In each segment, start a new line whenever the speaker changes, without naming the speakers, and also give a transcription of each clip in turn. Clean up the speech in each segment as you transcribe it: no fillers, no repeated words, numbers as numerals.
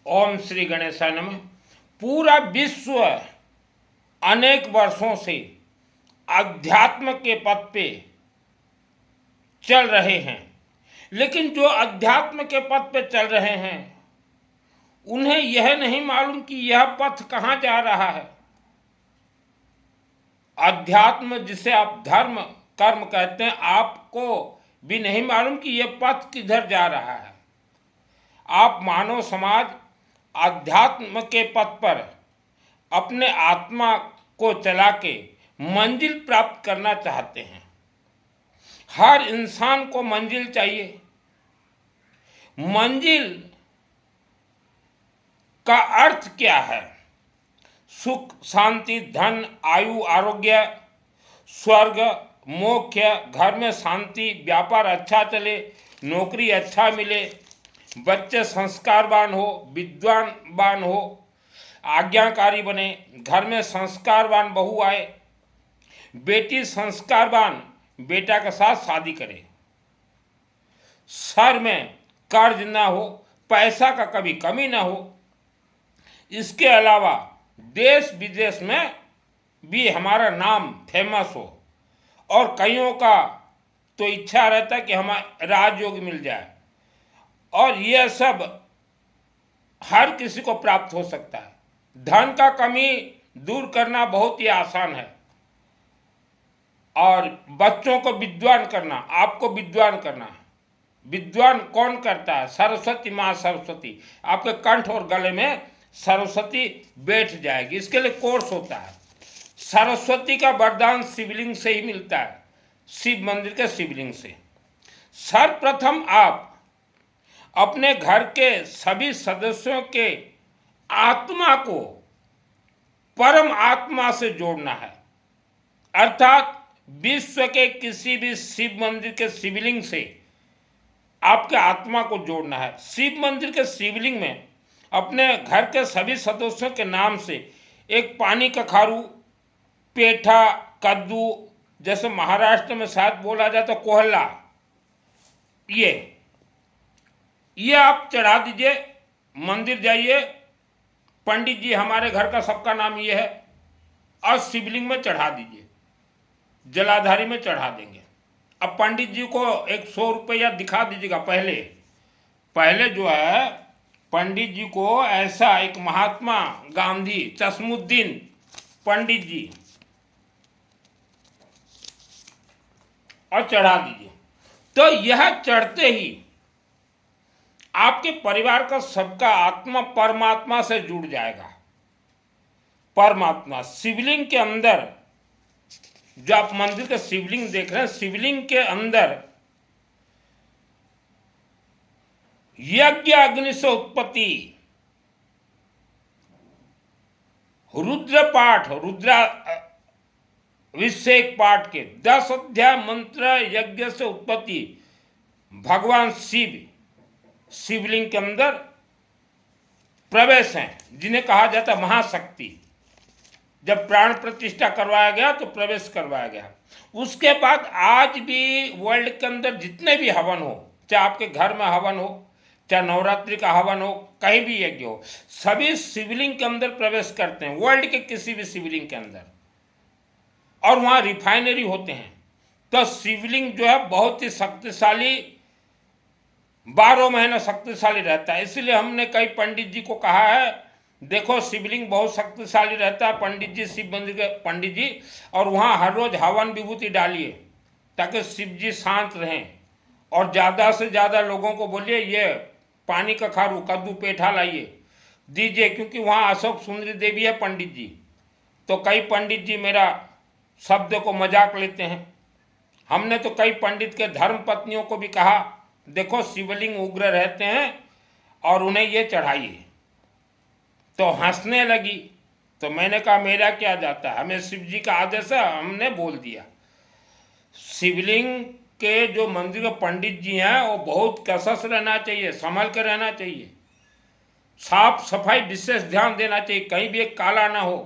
ओम श्री गणेशाय नमः। पूरा विश्व अनेक वर्षों से अध्यात्म के पथ पे चल रहे हैं, लेकिन जो अध्यात्म के पथ पे चल रहे हैं उन्हें यह नहीं मालूम कि यह पथ कहाँ जा रहा है। अध्यात्म जिसे आप धर्म कर्म कहते हैं, आपको भी नहीं मालूम कि यह पथ किधर जा रहा है। आप मानव समाज अध्यात्म के पथ पर अपने आत्मा को चला के मंजिल प्राप्त करना चाहते हैं। हर इंसान को मंजिल चाहिए। मंजिल का अर्थ क्या है? सुख, शांति, धन, आयु, आरोग्य, स्वर्ग, मोक्ष, घर में शांति, व्यापार अच्छा चले, नौकरी अच्छा मिले, बच्चे संस्कारवान हो, विद्वान हो, आज्ञाकारी बने, घर में संस्कारवान बहू आए, बेटी संस्कारवान बेटा के साथ शादी करे, सर में कर्ज ना हो, पैसा का कभी कमी ना हो। इसके अलावा देश विदेश में भी हमारा नाम फेमस हो, और कईयों का तो इच्छा रहता है कि हमारा राजयोग मिल जाए, और यह सब हर किसी को प्राप्त हो सकता है। धन का कमी दूर करना बहुत ही आसान है, और बच्चों को विद्वान करना, आपको विद्वान करना है। विद्वान कौन करता है? सरस्वती माँ सरस्वती। आपके कंठ और गले में सरस्वती बैठ जाएगी। इसके लिए कोर्स होता है। सरस्वती का वरदान शिवलिंग से ही मिलता है, शिव मंदिर के शिवलिंग से। सर्वप्रथम आप अपने घर के सभी सदस्यों के आत्मा को परम आत्मा से जोड़ना है, अर्थात विश्व के किसी भी शिव मंदिर के शिवलिंग से आपके आत्मा को जोड़ना है। शिव मंदिर के शिवलिंग में अपने घर के सभी सदस्यों के नाम से एक पानी का खारू, पेठा, कद्दू, जैसे महाराष्ट्र में शायद बोला जाता तो कोहला, ये आप चढ़ा दीजिए। मंदिर जाइए, पंडित जी हमारे घर का सबका नाम ये है, और शिवलिंग में चढ़ा दीजिए, जलाधारी में चढ़ा देंगे। अब पंडित जी को 100 रुपया दिखा दीजिएगा। पहले जो है पंडित जी को ऐसा एक महात्मा गांधी, चश्मुद्दीन पंडित जी, और चढ़ा दीजिए। तो यह चढ़ते ही आपके परिवार का सबका आत्मा परमात्मा से जुड़ जाएगा। परमात्मा शिवलिंग के अंदर, जो आप मंदिर के शिवलिंग देख रहे हैं, शिवलिंग के अंदर यज्ञ अग्नि से उत्पत्ति, रुद्र पाठ, रुद्राभिषेक पाठ के 10 अध्याय मंत्र यज्ञ से उत्पत्ति भगवान शिव शिवलिंग के अंदर प्रवेश हैं, जिन्हें कहा जाता है महाशक्ति। जब प्राण प्रतिष्ठा करवाया गया तो प्रवेश करवाया गया। उसके बाद आज भी वर्ल्ड के अंदर जितने भी हवन हो, चाहे आपके घर में हवन हो, चाहे नवरात्रि का हवन हो, कहीं भी यज्ञ हो, सभी शिवलिंग के अंदर प्रवेश करते हैं, वर्ल्ड के किसी भी शिवलिंग के अंदर, और वहाँ रिफाइनरी होते हैं। तो शिवलिंग जो है बहुत ही शक्तिशाली, 12 महीने शक्तिशाली रहता है। इसलिए हमने कई पंडित जी को कहा है, देखो शिवलिंग बहुत शक्तिशाली रहता है, पंडित जी, शिव मंदिर के पंडित जी, और वहाँ हर रोज हवन विभूति डालिए ताकि शिव जी शांत रहें, और ज़्यादा से ज़्यादा लोगों को बोलिए ये पानी का खारू, कद्दू, पेठा लाइए दीजिए, क्योंकि वहाँ अशोक सुंदरी देवी है पंडित जी। तो कई पंडित जी मेरा शब्द को मजाक लेते हैं। हमने तो कई पंडित के धर्म पत्नियों को भी कहा, देखो शिवलिंग उग्र रहते हैं और उन्हें ये चढ़ाइए, तो हंसने लगी। तो मैंने कहा मेरा क्या जाता है, हमें शिव जी का आदेश है, हमने बोल दिया। शिवलिंग के जो मंदिर के पंडित जी हैं वो बहुत कसस रहना चाहिए, संभल कर रहना चाहिए, साफ सफाई विशेष ध्यान देना चाहिए, कहीं भी एक काला ना हो,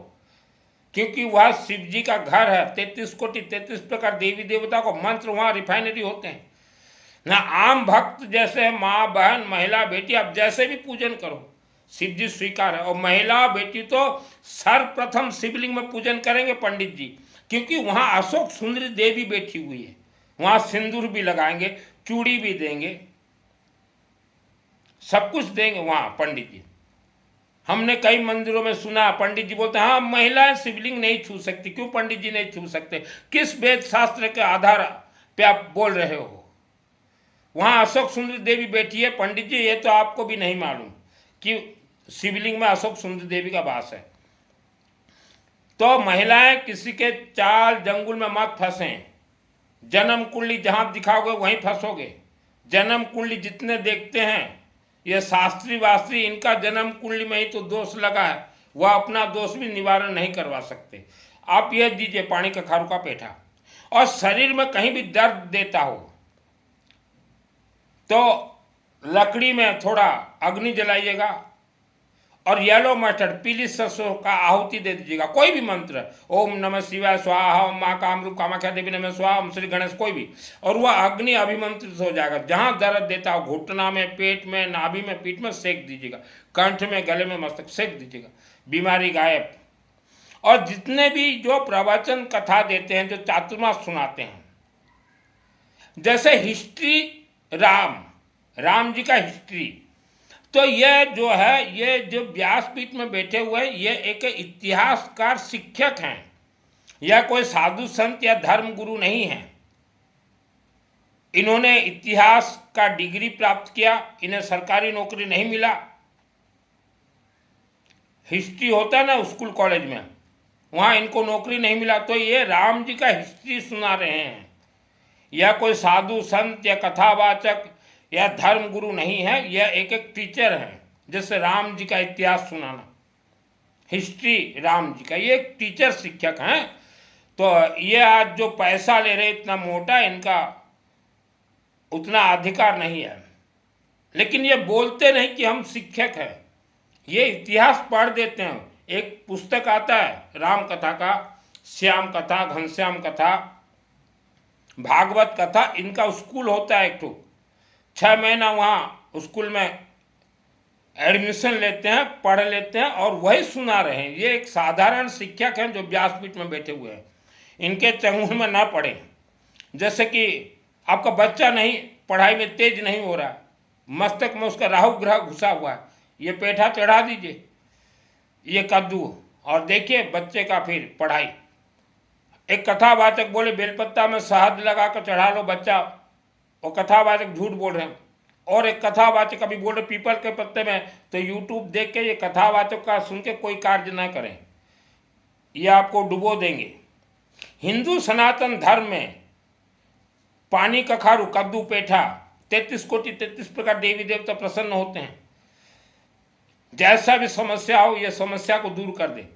क्योंकि वह शिव जी का घर है। 33 कोटि 33 प्रकार देवी देवता को मंत्र वहाँ रिफाइनरी होते हैं ना। आम भक्त जैसे माँ, बहन, महिला, बेटी, आप जैसे भी पूजन करो, शिव जी स्वीकार है। और महिला बेटी तो सर्वप्रथम शिवलिंग में पूजन करेंगे पंडित जी, क्योंकि वहाँ अशोक सुंदरी देवी बैठी हुई है। वहाँ सिंदूर भी लगाएंगे, चूड़ी भी देंगे, सब कुछ देंगे वहाँ पंडित जी। हमने कई मंदिरों में सुना पंडित जी बोलते हैं हाँ महिलाएं शिवलिंग नहीं छू सकती। क्यों पंडित जी नहीं छू सकते? किस वेद शास्त्र के आधार पे आप बोल रहे हो? वहाँ अशोक सुंदरी देवी बैठी है पंडित जी, ये तो आपको भी नहीं मालूम कि शिवलिंग में अशोक सुंदरी देवी का वास है। तो महिलाएं किसी के चाल जंगल में मत फंसें। जन्म कुंडली जहां दिखाओगे वहीं फंसोगे। जन्म कुंडली जितने देखते हैं ये शास्त्री वास्त्री, इनका जन्म कुंडली में ही तो दोष लगा है, वह अपना दोष भी निवारण नहीं करवा सकते। आप यह दीजिए पानी का खारू का पेठा, और शरीर में कहीं भी दर्द देता हो तो लकड़ी में थोड़ा अग्नि जलाइएगा और येलो मस्टर्ड पीली सरसों का आहुति दे दीजिएगा। कोई भी मंत्र, ओम नमः शिवाय स्वाहा, ओम माँ कामरूप कामाख्या देवी नमः स्वाहा, ओम श्री गणेश, कोई भी, और वह अग्नि अभिमंत्रित हो जाएगा। जहां दर्द देता हो घुटना में, पेट में, नाभि में, पीठ में सेक दीजिएगा, कंठ में, गले में, मस्तक सेक दीजिएगा, बीमारी गायब। और जितने भी जो प्रवचन कथा देते हैं, जो चातुर्मास सुनाते हैं, जैसे हिस्ट्री राम जी का हिस्ट्री, तो ये जो है, ये जो व्यासपीठ में बैठे हुए हैं, ये एक इतिहासकार शिक्षक हैं। यह कोई साधु संत या धर्म गुरु नहीं है। इन्होंने इतिहास का डिग्री प्राप्त किया, इन्हें सरकारी नौकरी नहीं मिला। हिस्ट्री होता है ना स्कूल कॉलेज में, वहाँ इनको नौकरी नहीं मिला, तो ये राम जी का हिस्ट्री सुना रहे हैं। यह कोई साधु संत या कथावाचक या धर्म गुरु नहीं है, यह एक टीचर है। जैसे राम जी का इतिहास सुनाना, हिस्ट्री राम जी का, ये एक टीचर शिक्षक हैं। तो ये आज जो पैसा ले रहे इतना मोटा, इनका उतना अधिकार नहीं है। लेकिन ये बोलते नहीं कि हम शिक्षक हैं, ये इतिहास पढ़ देते हैं। एक पुस्तक आता है राम कथा का, श्याम कथा, घनश्याम कथा, भागवत कथा, इनका स्कूल होता है एक ठो। 6 महीना वहाँ स्कूल में एडमिशन लेते हैं, पढ़ लेते हैं और वही सुना रहे हैं। ये एक साधारण शिक्षक हैं जो व्यासपीठ में बैठे हुए हैं। इनके चंगुल में ना पड़े। जैसे कि आपका बच्चा नहीं, पढ़ाई में तेज नहीं हो रहा, मस्तक में उसका राहु ग्रह घुसा हुआ है, ये पेठा चढ़ा दीजिए, ये कद्दू, और देखिए बच्चे का फिर पढ़ाई। एक कथावाचक बोले बेलपत्ता में शहद लगा कर चढ़ा लो बच्चा, वो कथावाचक झूठ बोल रहे हैं। और एक कथावाचक अभी बोल रहे पीपल के पत्ते में, तो यूट्यूब देख के ये कथावाचक का सुन के कोई कार्य ना करें, ये आपको डुबो देंगे। हिंदू सनातन धर्म में पानी कखारू, कद्दू, पेठा, 33 कोटि 33 प्रकार देवी देवता प्रसन्न होते हैं। जैसा भी समस्या हो, ये समस्या को दूर कर दे।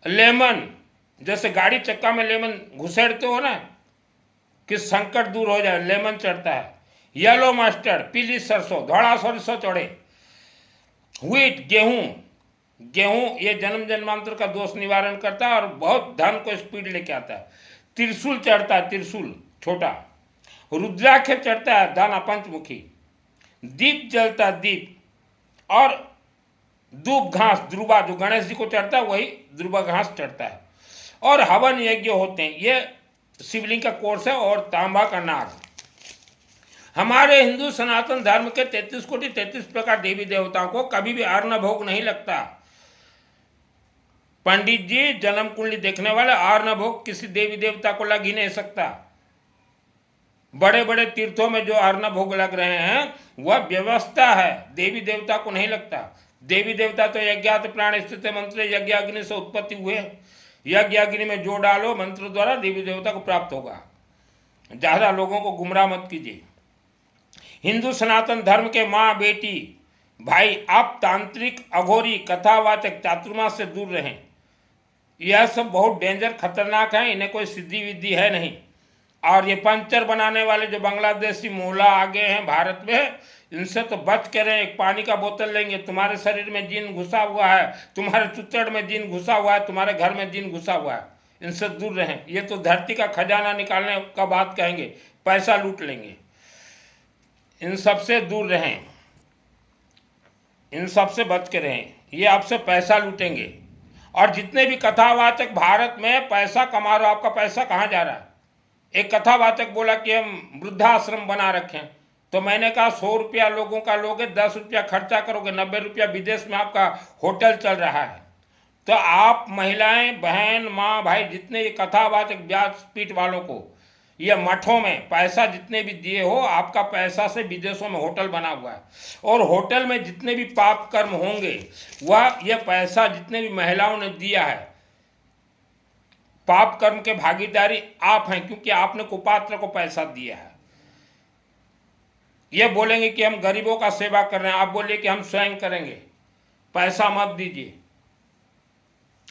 लेमन, जैसे गाड़ी चक्का में लेमन घुसेड़ते हो ना कि संकट दूर हो जाए, लेमन चढ़ता है। येलो मस्टर्ड, पीली सरसों, धोड़ा सरसों चढ़े। व्हीट, गेहूं ये जन्म जन्मांतर का दोष निवारण करता है और बहुत धन को स्पीड लेके आता है। त्रिशूल चढ़ता है, त्रिशूल छोटा। रुद्राक्ष चढ़ता है, दाना पंचमुखी। दीप जलता है, दीप। और दूब घास, ध्रुवा, जो गणेश जी को चढ़ता है वही ध्रुवा घास चढ़ता है। और हवन यज्ञ होते हैं, ये शिवलिंग का कोर्स है। और तांबा का नाग। हमारे हिंदू सनातन धर्म के 33 कोटि 33 प्रकार देवी देवताओं को कभी भी अन्न भोग नहीं लगता। पंडित जी जन्म कुंडली देखने वाले, अन्न भोग किसी देवी देवता को लग ही नहीं सकता। बड़े बड़े तीर्थों में जो अन्न भोग लग रहे हैं वह व्यवस्था है, देवी देवता को नहीं लगता। देवी देवता तो यज्ञात प्राण स्थित मंत्र यज्ञ अग्नि से उत्पत्ति हुए। यज्ञ अग्नि में जो डालो मंत्र द्वारा देवी देवता को प्राप्त होगा। ज्यादा लोगों को गुमराह मत कीजिए। हिंदू सनातन धर्म के माँ बेटी भाई, आप तांत्रिक, अघोरी, कथावाचक, चातुर्मास से दूर रहें। यह सब बहुत डेंजर, खतरनाक है। इन्हें कोई सिद्धि विद्धि है नहीं। और ये पंचर बनाने वाले जो बांग्लादेशी मोहल्ला आ गए हैं भारत में, इनसे तो बच के रहें। एक पानी का बोतल लेंगे, तुम्हारे शरीर में जिन घुसा हुआ है, तुम्हारे चुच्चड़ में जिन घुसा हुआ है, तुम्हारे घर में जिन घुसा हुआ है, इनसे दूर रहें। ये तो धरती का खजाना निकालने का बात कहेंगे, पैसा लूट लेंगे। इन सब से दूर रहें। इन सब से बच के रहें, ये आपसे पैसा लूटेंगे। और जितने भी कथावाचक भारत में पैसा कमा रहे हो, आपका पैसा कहाँ जा रहा है? एक कथावाचक बोला कि हम वृद्धाश्रम बना रखें, तो मैंने कहा 100 रुपया लोगों का लोगे, 10 रुपया खर्चा करोगे, 90 रुपया विदेश में आपका होटल चल रहा है। तो आप महिलाएं, बहन, माँ, भाई, जितने ये कथावाचक व्यासपीठ वालों को, ये मठों में पैसा जितने भी दिए हो, आपका पैसा से विदेशों में होटल बना हुआ है। और होटल में जितने भी पाप कर्म होंगे, वह ये पैसा जितने भी महिलाओं ने दिया है, पाप कर्म के भागीदारी आप हैं, क्योंकि आपने कुपात्र को पैसा दिया है। ये बोलेंगे कि हम गरीबों का सेवा कर रहे हैं, आप बोलिए कि हम स्वयं करेंगे, पैसा मत दीजिए।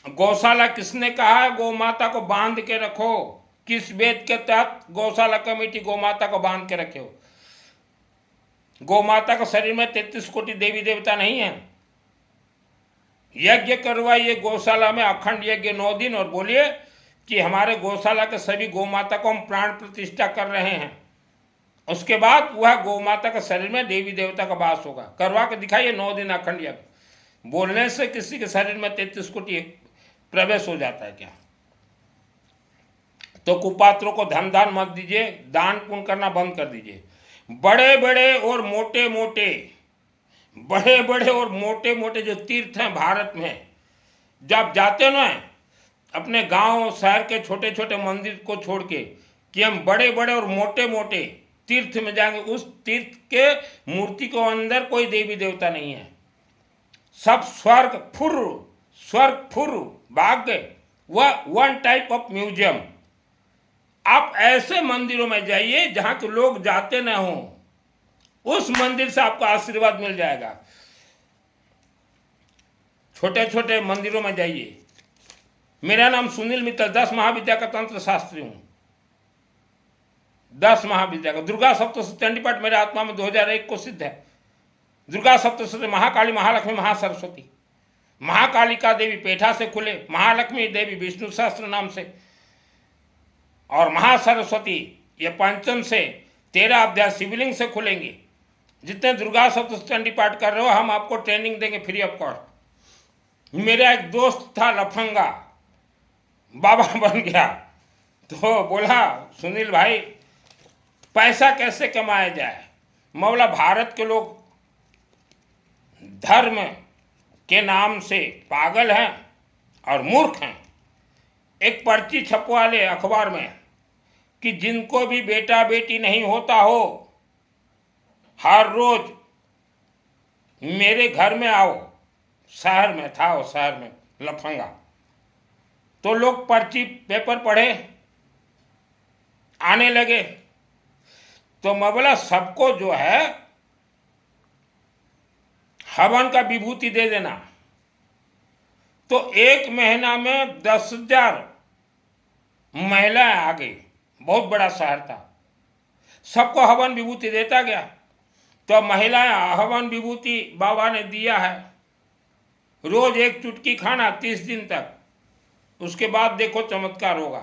गौशाला किसने कहा है गौ माता को बांध के रखो? किस वेद के तहत गौशाला कमेटी गौ माता को बांध के रखे हो? गौ माता के शरीर में 33 कोटि देवी देवता नहीं है। यज्ञ करवाइए गौशाला में, अखंड यज्ञ 9 दिन, और बोलिए कि हमारे गौशाला के सभी गौ माता को हम प्राण प्रतिष्ठा कर रहे हैं। उसके बाद वह गौ माता के शरीर में देवी देवता का वास होगा। करवा के दिखाइए 9 दिन अखंड यज्ञ। बोलने से किसी के शरीर में 33 कोटि प्रवेश हो जाता है क्या? तो कुपात्रों को धन दान मत दीजिए, दान पुण्य करना बंद कर दीजिए। बड़े बड़े और मोटे मोटे जो तीर्थ हैं भारत में, जब जाते ना अपने गांव शहर के छोटे छोटे मंदिर को छोड़ के कि हम बड़े बड़े और मोटे मोटे तीर्थ में जाएंगे, उस तीर्थ के मूर्ति को अंदर कोई देवी देवता नहीं है, सब स्वर्ग फुर भाग गए। वह वन टाइप ऑफ म्यूजियम। आप ऐसे मंदिरों में जाइए जहां के लोग जाते ना हो, उस मंदिर से आपको आशीर्वाद मिल जाएगा। छोटे छोटे मंदिरों में जाइए। मेरा नाम सुनील मित्तल, 10 महाविद्या का तंत्र शास्त्री हूं। 10 महाविद्या का दुर्गा सप्तशती चंडी पाठ मेरे आत्मा में 2001 को सिद्ध है। दुर्गा सप्तशती महाकाली, महालक्ष्मी, महासरस्वती। महाकालिका देवी पेठा से खुले, महालक्ष्मी देवी विष्णु सहस्त्र नाम से, और महासरस्वती ये पंचम से 13 अध्याय शिवलिंग से खुलेंगे। जितने दुर्गा सप्तशती चंडी पाठ कर रहे हो, हम आपको ट्रेनिंग देंगे फ्री ऑफ कॉस्ट। मेरा एक दोस्त था लफंगा, बाबा बन गया, तो बोला सुनील भाई पैसा कैसे कमाया जाए? मैं बोला भारत के लोग धर्म के नाम से पागल हैं और मूर्ख हैं। एक पर्ची छपवा ले अखबार में कि जिनको भी बेटा बेटी नहीं होता हो, हर रोज मेरे घर में आओ। शहर में था वो, शहर में लफंगा। तो लोग पर्ची पेपर पढ़े, आने लगे। तो मैं बोला सबको जो है हवन का विभूति दे देना। तो 1 महीना में 10,000 महिलाएं आ गई। बहुत बड़ा शहर था, सबको हवन विभूति देता गया। तो महिलाएं हवन विभूति बाबा ने दिया है, रोज 1 चुटकी खाना 30 दिन तक। उसके बाद देखो चमत्कार होगा।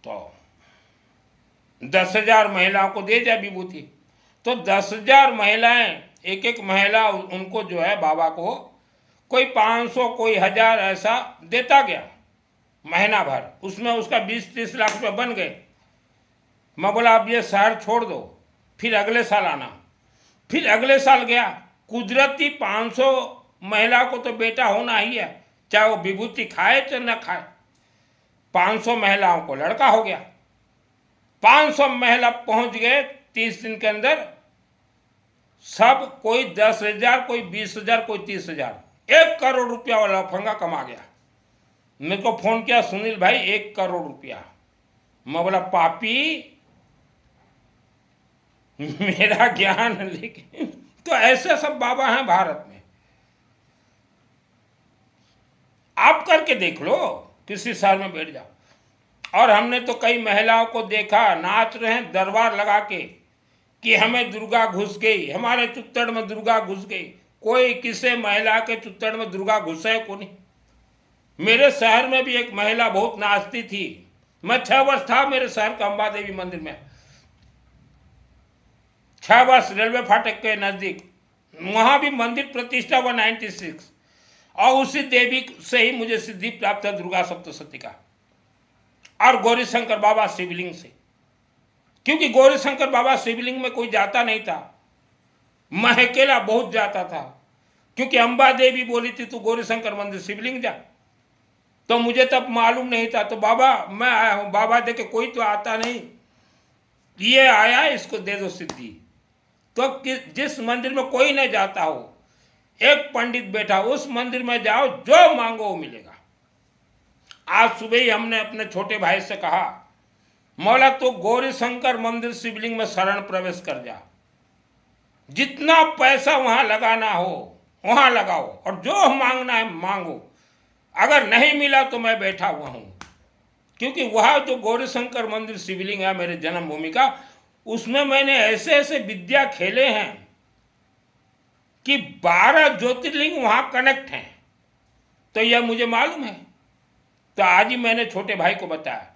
तो 10,000 महिलाओं को दे जाए विभूति। तो 10,000 महिलाएं, एक एक महिला उनको जो है बाबा को कोई 500 कोई 1000 ऐसा देता गया महीना भर। उसमें उसका 20-30 लाख रुपये बन गए। मैं बोला अब ये शहर छोड़ दो, फिर अगले साल आना। फिर अगले साल गया। कुदरती 500 महिला को तो बेटा होना ही है, चाहे वो विभूति खाए चाहे न खाए। 500 महिलाओं को लड़का हो गया। 500 महिला पहुंच गए 30 दिन के अंदर। सब कोई 10,000, कोई 20,000, कोई 30,000, 1 करोड़ रुपया वाला लफंगा कमा गया। मेरे को फोन किया सुनील भाई 1 करोड़ रुपया। मैं बोला पापी मेरा ज्ञान, लेकिन तो ऐसे सब बाबा हैं भारत में। आप करके देख लो, किसी शहर में बैठ जाओ। और हमने तो कई महिलाओं को देखा नाच रहे हैं दरबार लगा के कि हमें दुर्गा घुस गई, हमारे चुत्तड़ में दुर्गा घुस गई। कोई किसी महिला के चुत्तड़ में दुर्गा घुसे को नहीं। मेरे शहर में भी एक महिला बहुत नाचती थी। मैं 6 वर्ष था मेरे शहर का अंबा देवी मंदिर में, 6 वर्ष रेलवे फाटक के नजदीक वहाँ भी मंदिर प्रतिष्ठा हुआ 96, और उसी देवी से ही मुझे सिद्धि प्राप्त है, दुर्गा सप्तशती का, और गौरी शंकर बाबा शिवलिंग से। क्योंकि गौरी शंकर बाबा शिवलिंग में कोई जाता नहीं था, मैं अकेला बहुत जाता था, क्योंकि अम्बा देवी बोली थी तू गौरी शंकर मंदिर शिवलिंग जा। तो मुझे तब मालूम नहीं था, तो बाबा मैं आया हूँ, बाबा देखे कोई तो आता नहीं, ये आया, इसको दे दो सिद्धि। तो जिस मंदिर में कोई नहीं जाता हो, एक पंडित बैठा, उस मंदिर में जाओ, जो मांगो वो मिलेगा। आज सुबह ही हमने अपने छोटे भाई से कहा, मौला तो गौरी शंकर मंदिर शिवलिंग में शरण प्रवेश कर जा, जितना पैसा वहां लगाना हो वहां लगाओ, और जो मांगना है मांगो, अगर नहीं मिला तो मैं बैठा हुआ हूं। क्योंकि वह जो गौरी शंकर मंदिर शिवलिंग है मेरे जन्मभूमि का, उसमें मैंने ऐसे ऐसे विद्या खेले हैं कि 12 ज्योतिर्लिंग वहां कनेक्ट हैं। तो यह मुझे मालूम है। तो आज ही मैंने छोटे भाई को बताया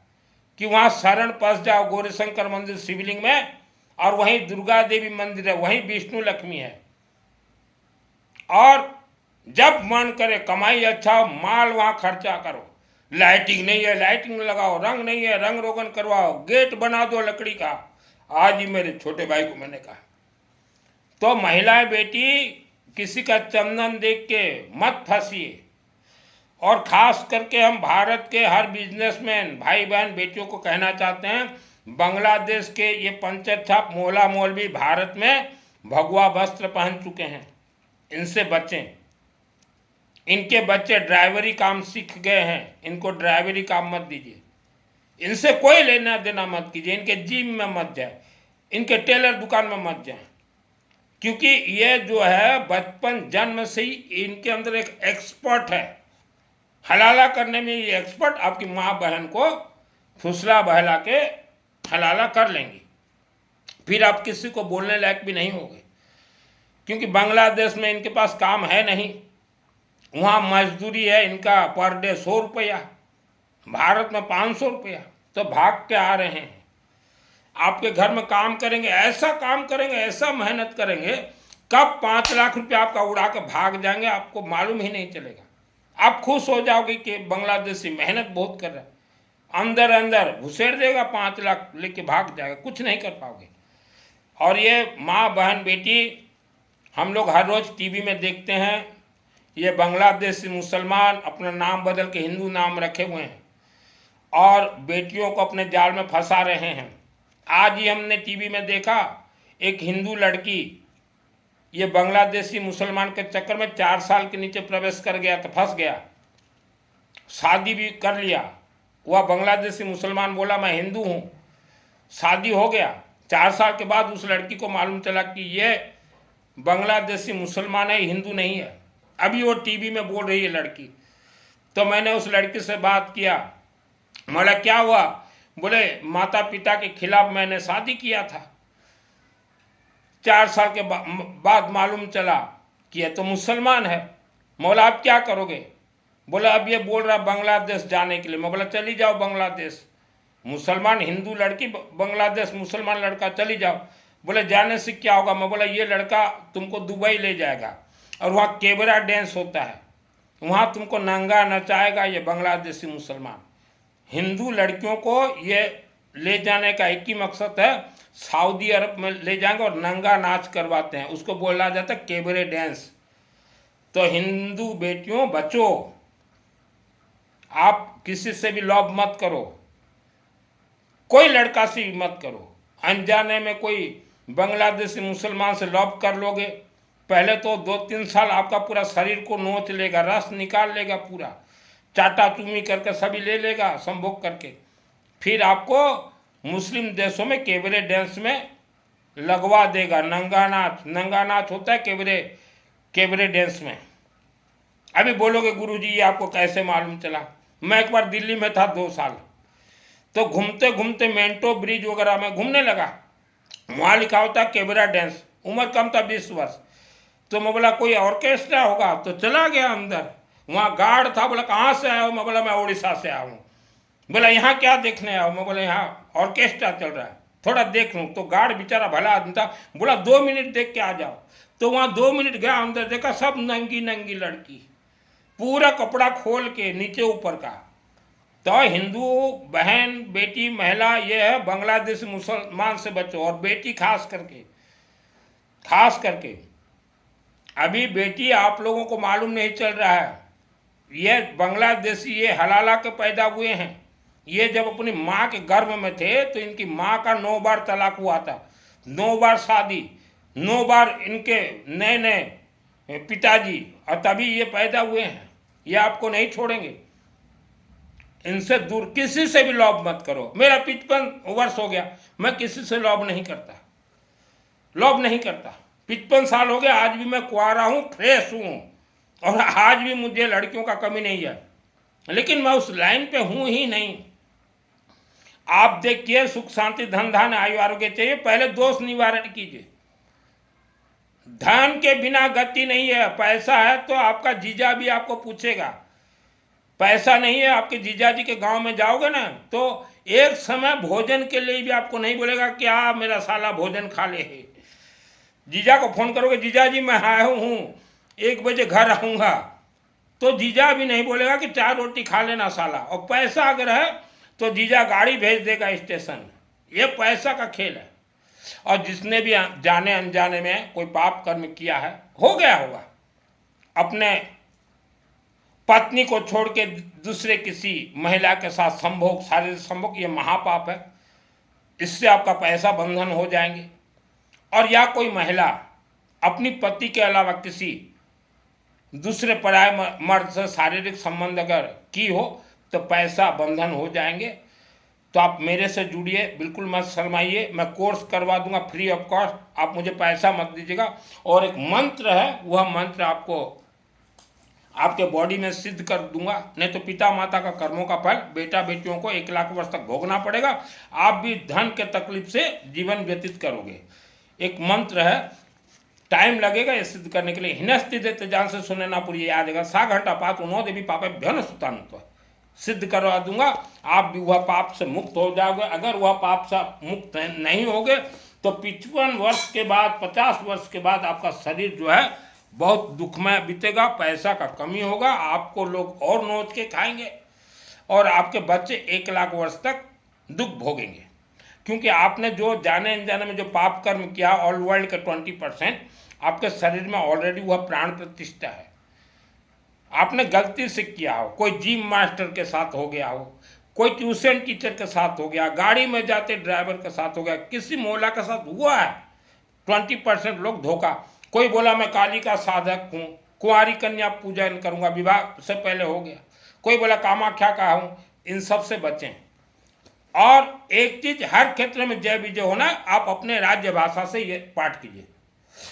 कि वहां शरण पस जाओ गौरी शंकर मंदिर शिवलिंग में, और वहीं दुर्गा देवी मंदिर है, वहीं विष्णु लक्ष्मी है। और जब मन करे कमाई अच्छा हो, माल वहां खर्चा करो। लाइटिंग नहीं है लाइटिंग लगाओ, रंग नहीं है रंग रोगन करवाओ, गेट बना दो लकड़ी का। आज ही मेरे छोटे भाई को मैंने कहा। तो महिलाएं बेटी, किसी का चंदन देख के मत फंसिए। और खास करके हम भारत के हर बिजनेसमैन भाई बहन बेटियों को कहना चाहते हैं, बांग्लादेश के ये पंचर छाप मोला मौलवी भारत में भगवा वस्त्र पहन चुके हैं, इनसे बचें। इनके बच्चे ड्राइवरी काम सीख गए हैं, इनको ड्राइवरी काम मत दीजिए, इनसे कोई लेना देना मत कीजिए, इनके जिम में मत जाए, इनके टेलर दुकान में मत जाए। क्योंकि ये जो है बचपन जन्म से ही इनके अंदर एक एक्सपर्ट है, हलाला करने में ये एक्सपर्ट आपकी माँ बहन को फुसला बहला के हलाला कर लेंगी, फिर आप किसी को बोलने लायक भी नहीं होगे। क्योंकि बांग्लादेश में इनके पास काम है नहीं, वहाँ मजदूरी है इनका पर डे 100 रुपया, भारत में 500 रुपया। तो भाग के आ रहे हैं, आपके घर में काम करेंगे, ऐसा काम करेंगे, ऐसा मेहनत करेंगे, कब 5 लाख रुपया आपका उड़ा के भाग जाएंगे आपको मालूम ही नहीं चलेगा। आप खुश हो जाओगे कि बांग्लादेशी मेहनत बहुत कर रहा है, अंदर अंदर घुसेड़ देगा, 5 लाख लेके भाग जाएगा, कुछ नहीं कर पाओगे। और ये माँ बहन बेटी, हम लोग हर रोज़ टीवी में देखते हैं, ये बांग्लादेशी मुसलमान अपना नाम बदल के हिंदू नाम रखे हुए हैं और बेटियों को अपने जाल में फंसा रहे हैं। आज ही हमने टीवी में देखा, एक हिंदू लड़की ये बांग्लादेशी मुसलमान के चक्कर में 4 साल के नीचे प्रवेश कर गया, तो फंस गया, शादी भी कर लिया। वह बांग्लादेशी मुसलमान बोला मैं हिंदू हूँ, शादी हो गया। 4 साल के बाद उस लड़की को मालूम चला कि ये बांग्लादेशी मुसलमान है, हिंदू नहीं है। अभी वो टीवी में बोल रही है लड़की। तो मैंने उस लड़की से बात किया, बोला क्या हुआ? बोले माता पिता के खिलाफ मैंने शादी किया था, 4 साल के बाद मालूम चला कि ये तो मुसलमान है। मौला आप क्या करोगे? बोला अब ये बोल रहा बांग्लादेश जाने के लिए। मैं बोला चली जाओ बांग्लादेश, मुसलमान हिंदू लड़की बांग्लादेश मुसलमान लड़का, चली जाओ। बोले जाने से क्या होगा? मैं बोला ये लड़का तुमको दुबई ले जाएगा और वहाँ केबरा डांस होता है, वहाँ तुमको नंगा नचाएगा ये बांग्लादेशी मुसलमान। हिंदू लड़कियों को ये ले जाने का एक ही मकसद है, सऊदी अरब में ले जाएंगे और नंगा नाच करवाते हैं, उसको बोला जाता है केबरे डांस। तो हिंदू बेटियों बचो, आप किसी से भी लव मत करो, कोई लड़का से भी मत करो। अनजाने में कोई बांग्लादेशी मुसलमान से लव कर लोगे, पहले तो 2-3 साल आपका पूरा शरीर को नोच लेगा, रस निकाल लेगा, पूरा चाटा चूमी करके सभी ले लेगा संभोग करके। फिर आपको मुस्लिम देशों में केबरे डांस में लगवा देगा, नंगा नाच होता है केबरे डांस में। अभी बोलोगे गुरुजी ये आपको कैसे मालूम चला? मैं एक बार दिल्ली में था 2 साल, तो घूमते घूमते मेंटो ब्रिज वगैरह में घूमने लगा, वहाँ लिखा होता है केबरा डांस, उम्र कम था 20 वर्ष। तो मैं बोला कोई ऑर्केस्ट्रा होगा, तो चला गया अंदर, वहाँ गार्ड था, बोला कहाँ से आया हो? मैं बोला मैं उड़ीसा से आया हूँ। बोला यहाँ क्या देखने आया हो? मैं बोला यहाँ ऑर्केस्ट्रा चल रहा है। थोड़ा देख लूँ। तो गार्ड बेचारा भला आदमी था, बोला 2 मिनट देख के आ जाओ। तो वहाँ 2 मिनट गया, अंदर देखा सब नंगी नंगी लड़की, पूरा कपड़ा खोल के नीचे ऊपर का। तो हिंदू बहन, बेटी, महिला, ये है बांग्लादेश मुसलमान से बचो। और बेटी खास करके अभी बेटी आप लोगों को मालूम नहीं चल रहा है, ये बांग्लादेशी ये हलाला के पैदा हुए हैं। ये जब अपनी माँ के गर्भ में थे तो इनकी माँ का 9 बार तलाक हुआ था, 9 बार शादी, 9 बार इनके नए नए पिताजी, और तभी ये पैदा हुए हैं। ये आपको नहीं छोड़ेंगे, इनसे दूर। किसी से भी लॉब मत करो। मेरा 55 वर्ष हो गया, मैं किसी से लॉब नहीं करता, 55 साल हो गया, आज भी मैं कुंवारा हूँ, फ्रेश हूँ, और आज भी मुझे लड़कियों का कमी नहीं है। लेकिन मैं उस लाइन पे हूँ ही नहीं। आप देखिए, सुख शांति धन धान आयु आरोग्य चाहिए, पहले दोष निवारण कीजिए। धन के बिना गति नहीं है। पैसा है तो आपका जीजा भी आपको पूछेगा, पैसा नहीं है, आपके जीजा जी के गांव में जाओगे ना तो एक समय भोजन के लिए भी आपको नहीं बोलेगा क्या मेरा साला भोजन खा ले। जीजा को फोन करोगे, जीजा जी मैं आया हूँ 1 बजे घर आऊँगा, तो जीजा भी नहीं बोलेगा कि 4 रोटी खा लेना साला। और पैसा अगर है तो जीजा गाड़ी भेज देगा स्टेशन। ये पैसा का खेल है। और जिसने भी जाने अनजाने में कोई पाप कर्म किया है, हो गया होगा, अपने पत्नी को छोड़ के दूसरे किसी महिला के साथ संभोग, शारीरिक संभोग, ये महापाप है। इससे आपका पैसा बंधन हो जाएंगे। और या कोई महिला अपनी पति के अलावा किसी दूसरे पराये मर्द से शारीरिक संबंध अगर की हो तो पैसा बंधन हो जाएंगे। तो आप मेरे से जुड़िए, बिल्कुल मत शर्माइए, मैं कोर्स करवा दूंगा फ्री ऑफ कॉस्ट। आप मुझे पैसा मत दीजिएगा। और एक मंत्र है, वह मंत्र आपको आपके बॉडी में सिद्ध कर दूंगा। नहीं तो पिता माता का कर्मों का फल बेटा बेटियों को 1 लाख वर्ष तक भोगना पड़ेगा। आप भी धन के तकलीफ से जीवन व्यतीत करोगे। एक मंत्र है, टाइम लगेगा ये सिद्ध करने के लिए। हिनस्ति देते जान से सुने ना पूरी याद है, 7 घंटा पात उन्हों देवी पापे भ्यन सुतानुत्व सिद्ध करवा दूंगा। आप भी वह पाप से मुक्त हो जाओगे। अगर वह पाप से मुक्त नहीं होगे तो 55 वर्ष के बाद, 50 वर्ष के बाद आपका शरीर जो है बहुत दुखमय बीतेगा, पैसा का कमी होगा, आपको लोग और नोच के खाएंगे, और आपके बच्चे 1 लाख वर्ष तक दुख भोगेंगे। क्योंकि आपने जो जाने अनजाने में जो पाप कर्म किया, ऑल वर्ल्ड के 20% आपके शरीर में ऑलरेडी वह प्राण प्रतिष्ठा है। आपने गलती से किया हो, कोई जिम मास्टर के साथ हो गया हो, कोई ट्यूशन टीचर के साथ हो गया, गाड़ी में जाते ड्राइवर के साथ हो गया, किसी मोहल्ला के साथ हुआ है। 20% लोग धोखा। कोई बोला मैं काली का साधक हूँ, कुंवारी कन्या पूजन करूँगा, विवाह से पहले हो गया। कोई बोला कामाख्या का हूँ। इन सब से बचें। और एक चीज, हर क्षेत्र में जय विजय होना, आप अपने राज्य भाषा से ये पाठ कीजिए।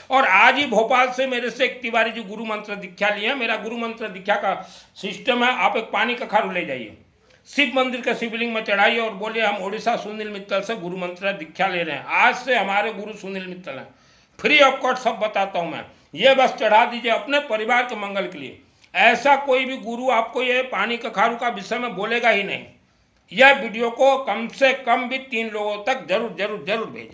और आज ही भोपाल से मेरे से एक तिवारी जी गुरु मंत्र दीक्षा लिए हैं। मेरा गुरु मंत्र दीक्षा का सिस्टम है, आप एक पानी का खारू ले जाइए, शिव मंदिर के शिवलिंग में चढ़ाइए और बोलिए हम ओडिशा सुनील मित्तल से गुरु मंत्र दीक्षा ले रहे हैं। आज से हमारे गुरु सुनील मित्तल हैं, फ्री ऑफ कॉस्ट सब बताता हूँ मैं। ये बस चढ़ा दीजिए अपने परिवार के मंगल के लिए। ऐसा कोई भी गुरु आपको ये पानी का खारू का विषय में बोलेगा ही नहीं। यह वीडियो को कम से कम भी 3 लोगों तक जरूर जरूर जरूर भेजें।